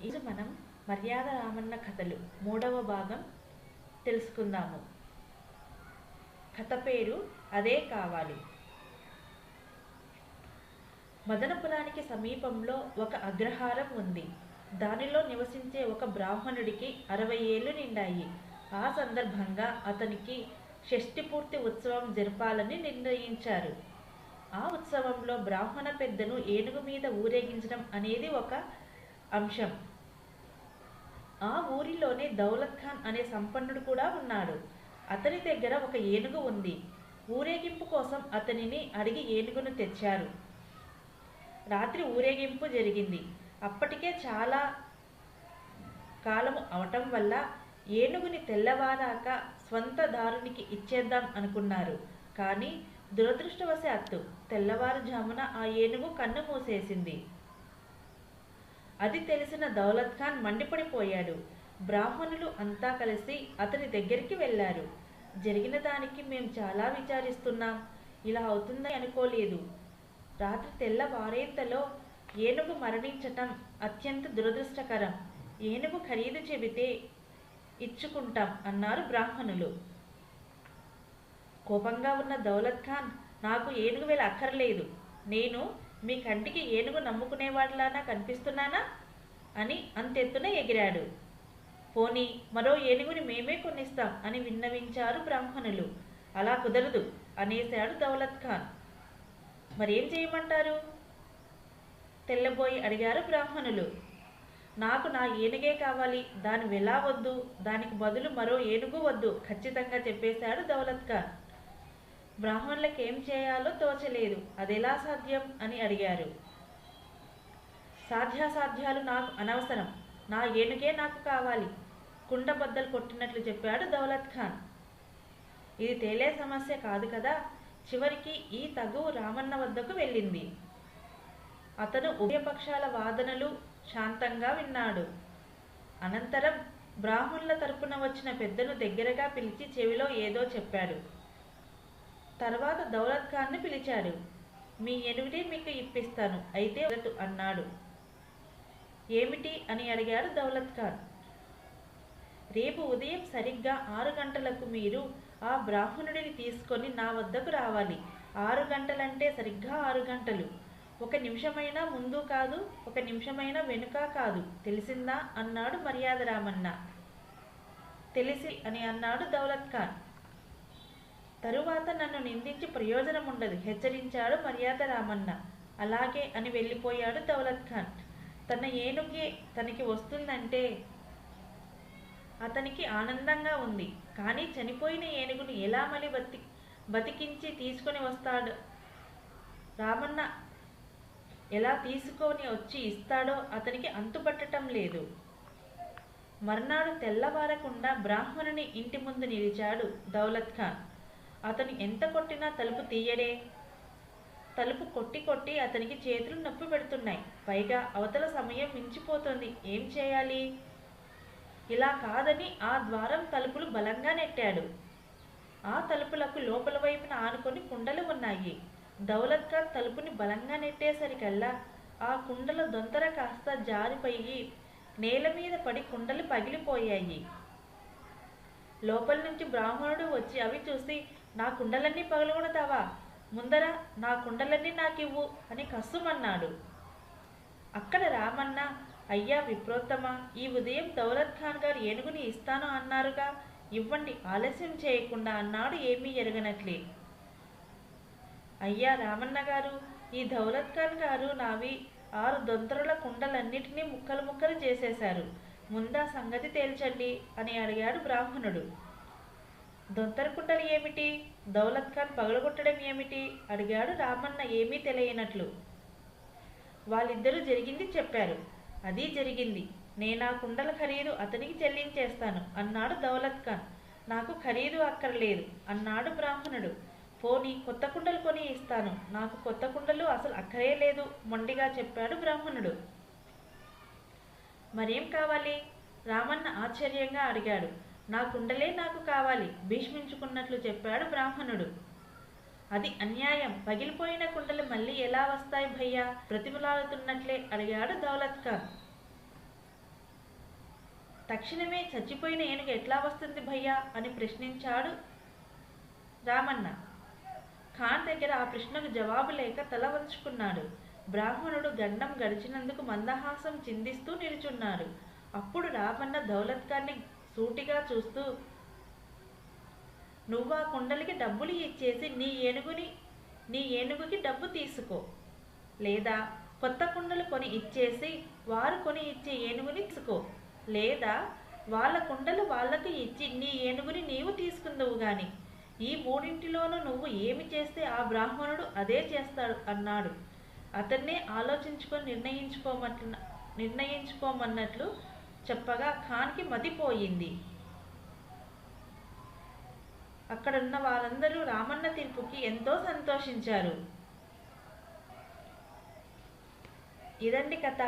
ఈరోజు మనం మర్యాద రామన్న కథలు 3వ భాగం తెలుసుకుందాము. కథ పేరు అదే కావాలి. మదనపురానికి సమీపంలో ఒక అగ్రహారం ఉంది. దానిలో నివసించే ఒక బ్రాహ్మణుడికి 60 ఏళ్ళు నిండాయి. ఆ సందర్భంగా అతనికి షష్ఠిపూర్తి ఉత్సవం జరపాలని నిర్ణయించారు. ఆ ఉత్సవంలో బ్రాహ్మణ పెద్దను ఏనుగు మీద ఊరేగించడం అనేది ఒక అంశం. ఆ ఊరిలోనే దౌలత్ ఖాన్ అనే సంపన్నుడు కూడా ఉన్నాడు. అతని దగ్గర ఒక ఏనుగు ఉంది. ఊరేగింపు కోసం అతనిని అడిగి ఏనుగును తెచ్చారు. రాత్రి ఊరేగింపు జరిగింది. అప్పటికే చాలా కాలము అవటం వల్ల ఏనుగుని తెల్లవారాక స్వంత దారునికి ఇచ్చేద్దాం అనుకున్నారు. కానీ దురదృష్టవశాత్తు తెల్లవారుజామున ఆ ఏనుగు కన్ను మూసేసింది. అది తెలిసిన దౌలత్ ఖాన్ మండిపడిపోయాడు. బ్రాహ్మణులు అంతా కలిసి అతని దగ్గరికి వెళ్ళారు. జరిగిన దానికి మేము చాలా విచారిస్తున్నాం. ఇలా అవుతుందని అనుకోలేదు. రాత్రి తెల్లవారేంతలో ఏనుగు మరణించటం అత్యంత దురదృష్టకరం. ఏనుగు ఖరీదు చెబితే ఇచ్చుకుంటాం అన్నారు బ్రాహ్మణులు. కోపంగా ఉన్న దౌలత్ ఖాన్, నాకు ఏనుగు వేల అక్కర్లేదు. నేను మీ కంటికి ఏనుగు నమ్ముకునేవాడిలానా కనిపిస్తున్నానా అని అంతెత్తున ఎగిరాడు. పోనీ మరో ఏనుగుని మేమే కొనిస్తాం అని విన్నవించారు బ్రాహ్మణులు. అలా కుదరదు అనేశాడు దౌలత్ ఖాన్. మరేం చేయమంటారు? తెల్లబోయి అడిగారు బ్రాహ్మణులు. నాకు నా ఏనుగే కావాలి. దాని వెలా వద్దు. దానికి బదులు మరో ఏనుగు వద్దు ఖచ్చితంగా చెప్పేశాడు దౌలత్ ఖాన్. బ్రాహ్మణులకు ఏం చేయాలో తోచలేదు. అదెలా సాధ్యం అని అడిగారు. సాధ్యాసాధ్యాలు నాకు అనవసరం. నా ఏనుగే నాకు కావాలి. కుండ బద్దలు కొట్టినట్లు చెప్పాడు దౌలత్ ఖాన్. ఇది తేలే సమస్య కాదు కదా. చివరికి ఈ తగువు రామన్న వద్దకు వెళ్ళింది. అతను ఉభయపక్షాల వాదనలు శాంతంగా విన్నాడు. అనంతరం బ్రాహ్మణుల తరపున వచ్చిన పెద్దను దగ్గరగా పిలిచి చెవిలో ఏదో చెప్పాడు. తర్వాత దౌలత్ ఖాన్ని పిలిచాడు. మీ ఏనుగుని మీకు ఇప్పిస్తాను, అయితే అన్నాడు. ఏమిటి అని అడిగాడు దౌలత్ ఖాన్. రేపు ఉదయం సరిగ్గా 6 గంటలకు మీరు ఆ బ్రాహ్మణుడిని తీసుకొని నా వద్దకు రావాలి. 6 గంటలంటే సరిగ్గా 6 గంటలు. 1 నిమిషమైనా ముందు కాదు, 1 నిమిషమైనా వెనుక కాదు. తెలిసిందా అన్నాడు మర్యాద రామన్న. తెలిసి అని అన్నాడు దౌలత్ ఖాన్. తరువాత నన్ను నిందించి ప్రయోజనం ఉండదు హెచ్చరించాడు మర్యాద రామన్న. అలాగే అని వెళ్ళిపోయాడు దౌలత్ ఖాన్. తన ఏనుగే తనకి వస్తుందంటే అతనికి ఆనందంగా ఉంది. కానీ చనిపోయిన ఏనుగుని ఎలా మళ్ళీ బతికించి తీసుకొని వస్తాడు? రామన్న ఎలా తీసుకొని వచ్చి ఇస్తాడో అతనికి అంతుపట్టడం లేదు. మర్నాడు తెల్లవారకుండా బ్రాహ్మణుని ఇంటి ముందు నిలిచాడు దౌలత్ ఖాన్. అతను ఎంత కొట్టినా తలుపు తీయడే. తలుపు కొట్టి కొట్టి అతనికి చేతులు నొప్పి పెడుతున్నాయి. పైగా అవతల సమయం మించిపోతుంది. ఏం చేయాలి? ఇలా కాదని ఆ ద్వారం తలుపులు బలంగా నెట్టాడు. ఆ తలుపులకు లోపల వైపున ఆనుకొని కుండలు ఉన్నాయి. దౌలత్ ఖాన్ తలుపుని బలంగా నెట్టేసరికల్లా ఆ కుండల దొంతర కాస్త జారిపోయి నేల మీద పడి కుండలు పగిలిపోయాయి. లోపల నుంచి బ్రాహ్మణుడు వచ్చి అవి చూసి, నా కుండలన్నీ పగలగొడతావా? ముందర నా కుండలన్నీ నాకివ్వు అని కస్సుమన్నాడు. అక్కడ రామన్న, అయ్యా విప్రోత్తమా, ఈ ఉదయం దౌలత్ ఖాన్ గారు ఏనుగుని ఇస్తాను అన్నారుగా, ఇవ్వండి ఆలస్యం చేయకుండా అన్నాడు ఏమీ ఎరగనట్లే. అయ్యా రామన్న గారు, ఈ దౌలత్ ఖాన్ గారు నావి 6 దొంతరుల కుండలన్నిటినీ ముక్కలు ముక్కలు చేసేశారు. ముందా సంగతి తేల్చండి అని అడిగాడు బ్రాహ్మణుడు. దొంతర కుండలు ఏమిటి? దౌలత్ ఖాన్ పగలగొట్టడం ఏమిటి? అడిగాడు రామన్న ఏమీ తెలియనట్లు. వాళ్ళిద్దరూ జరిగింది చెప్పారు. అది జరిగింది. నేనా కుండల ఖరీదు అతనికి చెల్లించేస్తాను అన్నాడు దౌలత్ ఖాన్. నాకు ఖరీదు అక్కర్లేదు అన్నాడు బ్రాహ్మణుడు. పోనీ కొత్త కుండలు కొని ఇస్తాను. నాకు కొత్త కుండలు అసలు అక్కరే లేదు మొండిగా చెప్పాడు బ్రాహ్మణుడు. మరేం కావాలి? రామన్న ఆశ్చర్యంగా అడిగాడు. నా కుండలే నాకు కావాలి భీష్మించుకున్నట్లు చెప్పాడు బ్రాహ్మణుడు. అది అన్యాయం. పగిలిపోయిన కుండలు మళ్ళీ ఎలా వస్తాయి భయ్యా? ప్రతిమలాడుతున్నట్లే అడిగాడు దౌలత్ ఖాన్. తక్షణమే చచ్చిపోయిన ఏనుగు ఎట్లా వస్తుంది భయ్యా అని ప్రశ్నించాడు రామన్న. ఖాన్ దగ్గర ఆ ప్రశ్నకు జవాబు లేక తల వంచుకున్నాడు. బ్రాహ్మణుడు గండం గడిచినందుకు మందహాసం చిందిస్తూ నిలుచున్నాడు. అప్పుడు రామన్న దౌలత్ ఖాన్ని సూటిగా చూస్తూ, నువ్వా కుండలికి డబ్బులు ఇచ్చేసి నీ ఏనుగుకి డబ్బు తీసుకో, లేదా కొత్త కుండలు కొని ఇచ్చేసి వారు కొని ఇచ్చే ఏనుగుని తీసుకో, లేదా వాళ్ళ కుండలు వాళ్లకు ఇచ్చి నీ ఏనుగుని నీవు తీసుకుందువు గాని ఈ మూడింటిలోనూ నువ్వు ఏమి చేస్తే ఆ బ్రాహ్మణుడు అదే చేస్తాడు అన్నాడు. అతన్నే ఆలోచించుకొని నిర్ణయించుకోమన్నట్లు చెప్పగా ఖాన్కి మతిపోయింది. అక్కడున్న వారందరూ రామన్న తీర్పుకి ఎంతో సంతోషించారు. ఇదండి కథ.